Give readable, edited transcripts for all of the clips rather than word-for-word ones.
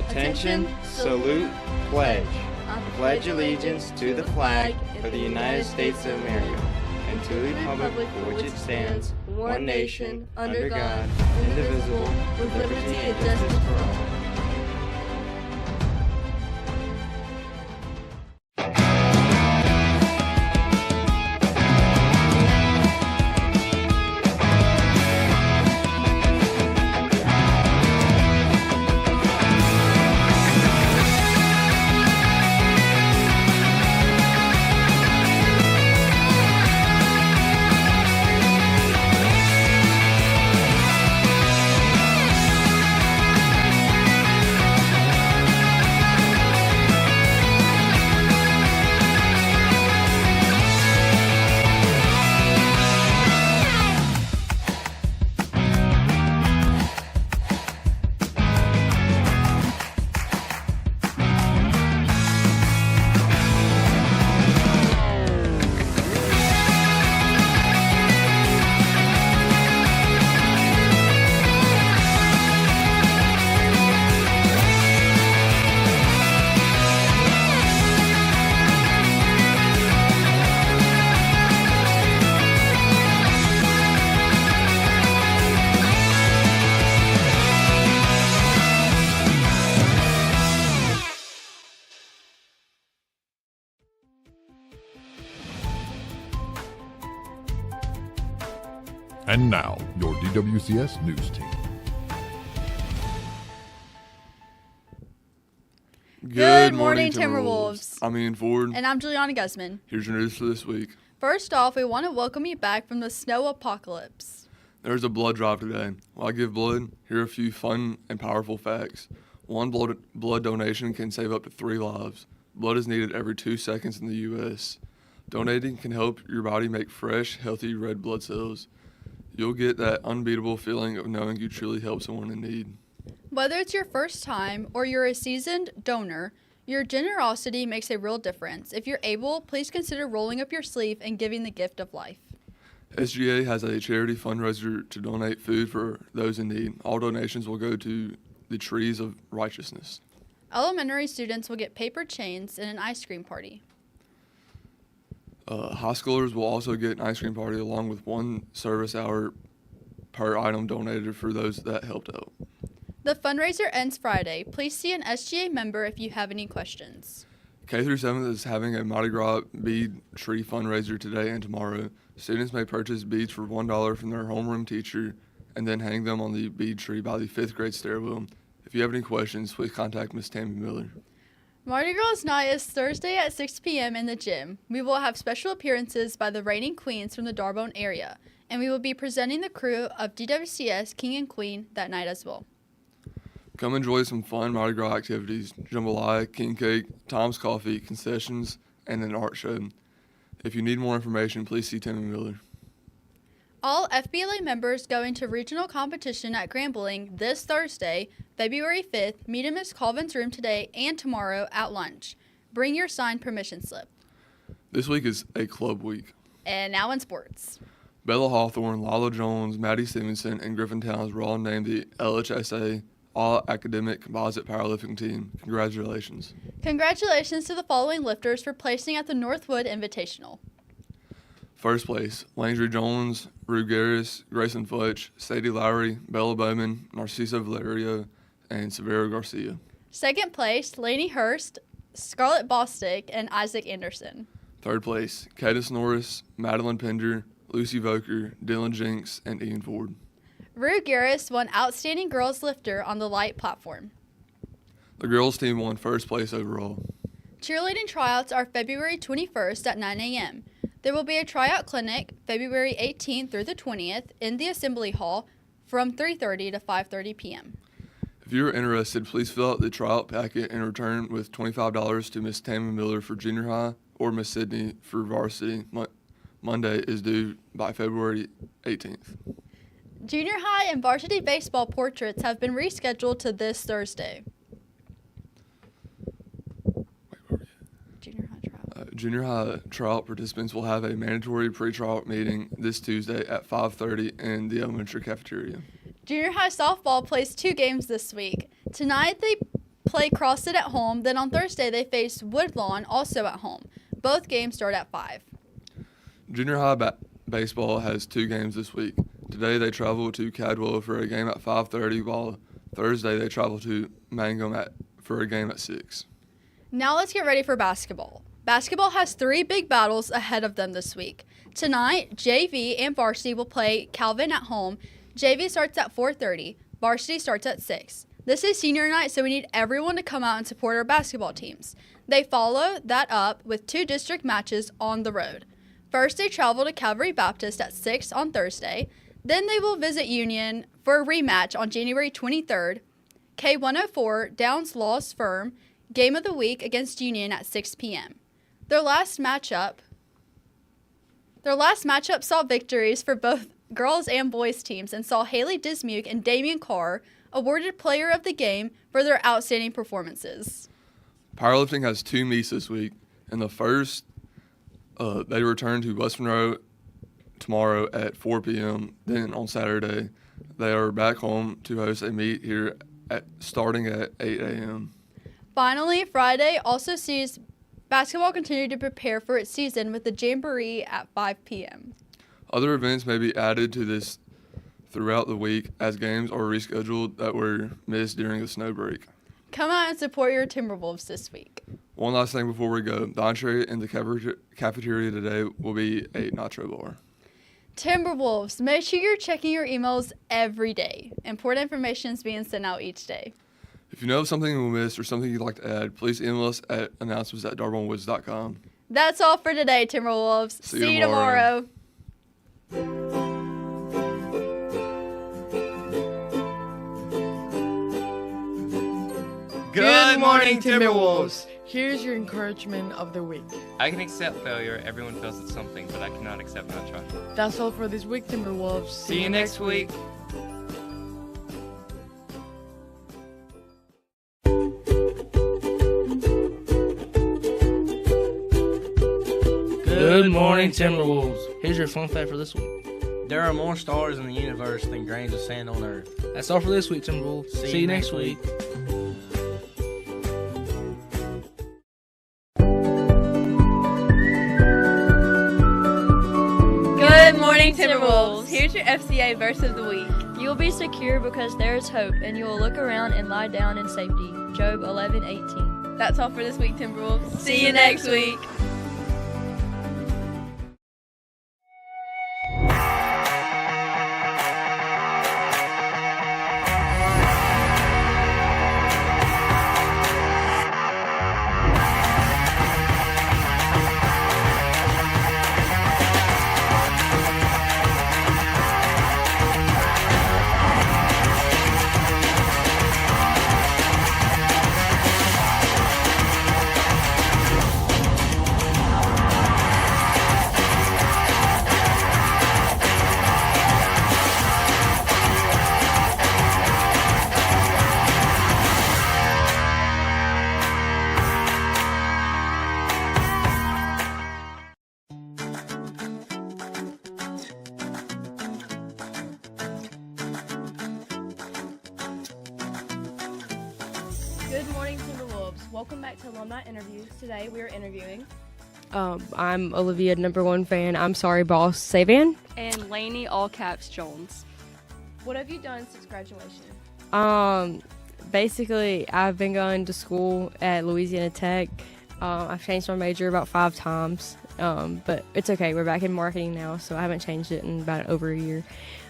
Attention, salute, pledge. I pledge allegiance to the flag of the United States of America and to the republic for which it stands, one nation, under God, indivisible, with liberty and justice for all. And now, your DWCS News Team. Good morning, Timberwolves. I'm Ian Ford. And I'm Juliana Guzman. Here's your news for this week. First off, we want to welcome you back from the snow apocalypse. There's a blood drive today. While I give blood, here are a few fun and powerful facts. One blood donation can save up to 3 lives. Blood is needed every 2 seconds in the U.S. Donating can help your body make fresh, healthy red blood cells. You'll get that unbeatable feeling of knowing you truly helped someone in need. Whether it's your first time or you're a seasoned donor, your generosity makes a real difference. If you're able, please consider rolling up your sleeve and giving the gift of life. SGA has a charity fundraiser to donate food for those in need. All donations will go to the Trees of Righteousness. Elementary students will get paper chains and an ice cream party. High schoolers will also get an ice cream party along with 1 service hour per item donated for those that helped out. The fundraiser ends Friday. Please see an SGA member if you have any questions. K through 7th is having a Mardi Gras bead tree fundraiser today and tomorrow. Students may purchase beads for $1 from their homeroom teacher and then hang them on the bead tree by the 5th grade stairwell. If you have any questions, please contact Ms. Tammy Miller. Mardi Gras night is Thursday at 6 p.m. in the gym. We will have special appearances by the reigning queens from the Darbone area, and we will be presenting the crew of DWCS King and Queen that night as well. Come enjoy some fun Mardi Gras activities, jambalaya, king cake, Tom's Coffee, concessions, and an art show. If you need more information, please see Tammy Miller. All FBLA members going to regional competition at Grambling this Thursday, February 5th, meet in Ms. Colvin's room today and tomorrow at lunch. Bring your signed permission slip. This week is a club week. And now in sports. Bella Hawthorne, Lila Jones, Maddie Stevenson, and Griffin Towns were all named the LHSA All-Academic Composite Powerlifting Team. Congratulations. Congratulations to the following lifters for placing at the Northwood Invitational. First place, Landry Jones, Rue Garris, Grayson Futch, Sadie Lowry, Bella Bowman, Narciso Valerio, and Severo Garcia. Second place, Lainey Hurst, Scarlett Bostick, and Isaac Anderson. Third place, Cadis Norris, Madeline Pender, Lucy Voker, Dylan Jinks, and Ian Ford. Rue Garris won Outstanding Girls Lifter on the light platform. The girls team won first place overall. Cheerleading tryouts are February 21st at 9 a.m. There will be a tryout clinic February 18th through the 20th in the Assembly Hall from 3:30 to 5:30 p.m. If you're interested, please fill out the tryout packet and return with $25 to Miss Tammy Miller for junior high or Miss Sydney for varsity. Monday is due by February 18th. Junior high and varsity baseball portraits have been rescheduled to this Thursday. Junior high tryout participants will have a mandatory pre-tryout meeting this Tuesday at 5:30 in the elementary cafeteria. Junior high softball plays 2 games this week. Tonight they play Crosstead at home. Then on Thursday, they face Woodlawn, also at home. Both games start at 5. Junior high baseball has 2 games this week. Today they travel to Cadwell for a game at 5:30, while Thursday they travel to Mangum for a game at 6. Now let's get ready for basketball. Basketball has 3 big battles ahead of them this week. Tonight, JV and varsity will play Calvin at home. JV starts at 4:30. Varsity starts at 6. This is senior night, so we need everyone to come out and support our basketball teams. They follow that up with 2 district matches on the road. First, they travel to Calvary Baptist at 6 on Thursday. Then they will visit Union for a rematch on January 23rd. K104 Downs Laws Firm, game of the week against Union at 6 p.m. Their last matchup saw victories for both girls and boys teams and saw Haley Dismuke and Damian Carr awarded Player of the Game for their outstanding performances. Powerlifting has 2 meets this week. In the first, they return to West Monroe tomorrow at 4 p.m. Then on Saturday, they are back home to host a meet here starting at 8 a.m. Finally, Friday also sees basketball continue to prepare for its season with the Jamboree at 5 p.m. Other events may be added to this throughout the week as games are rescheduled that were missed during the snow break. Come out and support your Timberwolves this week. One last thing before we go. The entree in the cafeteria today will be a nacho bar. Timberwolves, make sure you're checking your emails every day. Important information is being sent out each day. If you know of something we missed or something you'd like to add, please email us at announcements@darbornwoods.com. That's all for today, Timberwolves. See you tomorrow. Good morning, Timberwolves. Here's your encouragement of the week. I can accept failure. Everyone fails at something, but I cannot accept not trying. That's all for this week, Timberwolves. See you next week. Good morning, Timberwolves. Here's your fun fact for this week. There are more stars in the universe than grains of sand on Earth. That's all for this week, Timberwolves. See you next week. Good morning, Timberwolves. Here's your FCA verse of the week. You will be secure because there is hope, and you will look around and lie down in safety. Job 11:18. That's all for this week, Timberwolves. See you next week. Good morning, Timberwolves. Welcome back to Alumni Interviews. Today we are interviewing I'm Olivia, #1 fan. I'm sorry, boss. Savan. And Lainey, all caps Jones. What have you done since graduation? Basically, I've been going to school at Louisiana Tech. I've changed my major about 5 times, but it's okay. We're back in marketing now, so I haven't changed it in about over a year.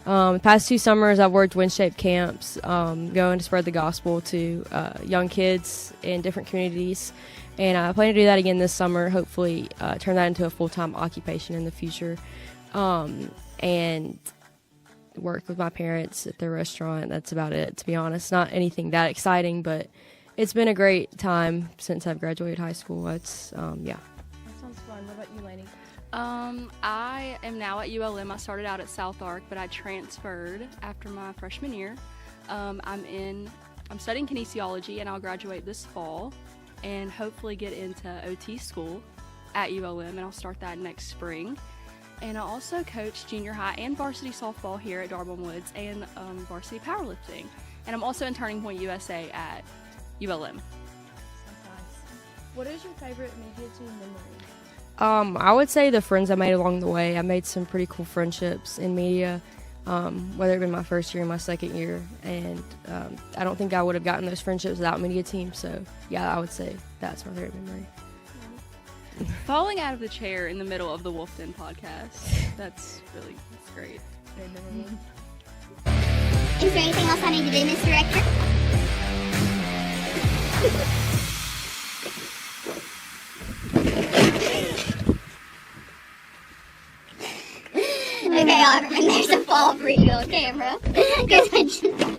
The past 2 summers, I've worked wind-shaped camps, going to spread the gospel to young kids in different communities. And I plan to do that again this summer, hopefully turn that into a full-time occupation in the future. And work with my parents at their restaurant. That's about it, to be honest. Not anything that exciting, but it's been a great time since I've graduated high school. It's, yeah. That sounds fun. What about you, Lainey? I am now at ULM. I started out at South Ark, but I transferred after my freshman year. I'm studying kinesiology, and I'll graduate this fall and hopefully get into OT school at ULM, and I'll start that next spring. And I also coach junior high and varsity softball here at Darborn Woods and varsity powerlifting. And I'm also in Turning Point USA at ULM. What is your favorite media team memory? I would say the friends I made along the way. I made some pretty cool friendships in media, whether it been my first year or my second year. And I don't think I would have gotten those friendships without media team. So, yeah, I would say that's my favorite memory. Falling out of the chair in the middle of the Wolfden podcast. That's great. Is there anything else I need to do, Mr. Director? Okay, Oliver, there's a fall for you on camera. Good attention.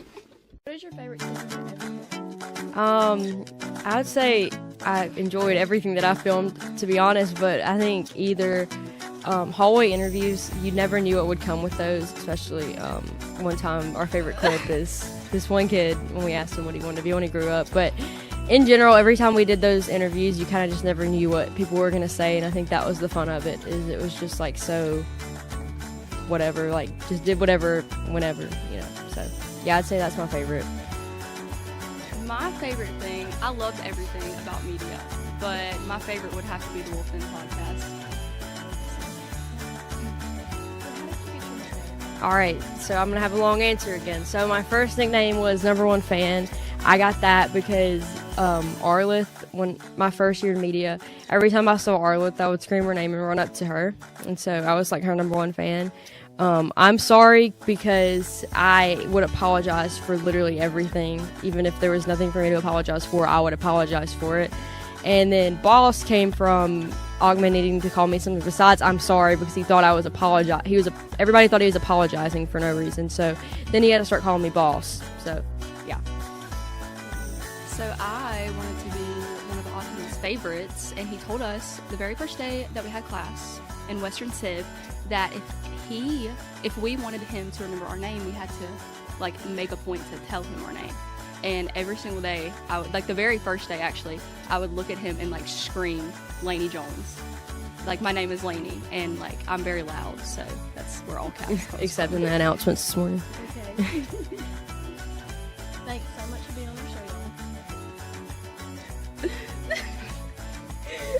What is your favorite season? I would say I enjoyed everything that I filmed, to be honest, but I think either hallway interviews, you never knew what would come with those, especially one time our favorite clip is this one kid when we asked him what he wanted to be when he grew up. But in general, every time we did those interviews, you kind of just never knew what people were going to say, and I think that was the fun of it, is it was just like so whatever, like just did whatever, whenever, you know. So yeah, I'd say that's my favorite. My favorite thing, I loved everything about media, but my favorite would have to be the Wolfden podcast. All right, so I'm going to have a long answer again. So my first nickname was Number One Fan. I got that because Arlith, when my first year in media, every time I saw Arlith, I would scream her name and run up to her. And so I was like her number one fan. I'm sorry because I would apologize for literally everything. Even if there was nothing for me to apologize for, I would apologize for it. And then Boss came from Augment needing to call me something besides I'm sorry, because he thought I was everybody thought he was apologizing for no reason. So then he had to start calling me Boss. So yeah. So I wanted to be one of Augment's favorites, and he told us the very first day that we had class in Western Civ that if we wanted him to remember our name, we had to like make a point to tell him our name. And every single day, I would, like the very first day actually, I would look at him and like scream Lainey Jones. Like my name is Lainey, and like I'm very loud, so that's where all caps comes Except from. in the announcements this morning. Okay. Thanks so much for being on the show, y'all.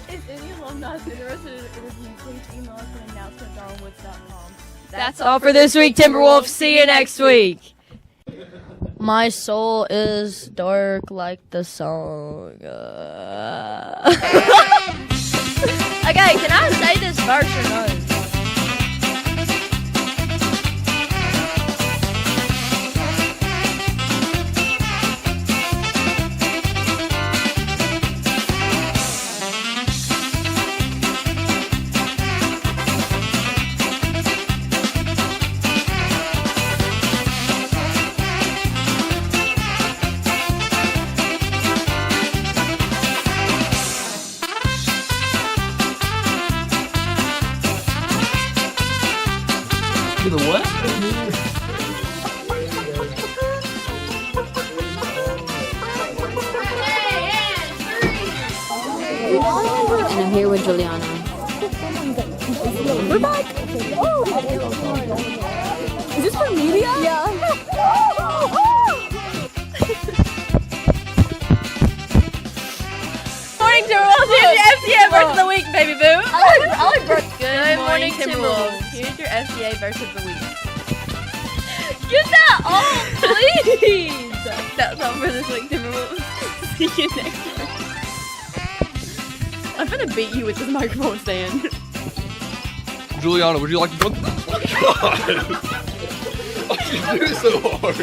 If any alumni is interested in an interview, please email us at announcement@darwinwoods.com. That's all for this week, Timberwolves. See you next week. My soul is dark like the song. Okay, can I say this verse or no? To the what? And I'm here with Juliana. We're back! Is this for media? Yeah. Morning, Timberwolves. Here's your FCA verse of the week, baby boo. I like Brooke. Good morning, Timberwolves. Here's your FCA verse of the week. Get that off, please. That's all for this week, Timberwolves. See you next week. I'm gonna beat you with this microphone stand. Juliana, would you like to go? Oh my God! Why did you do it so hard?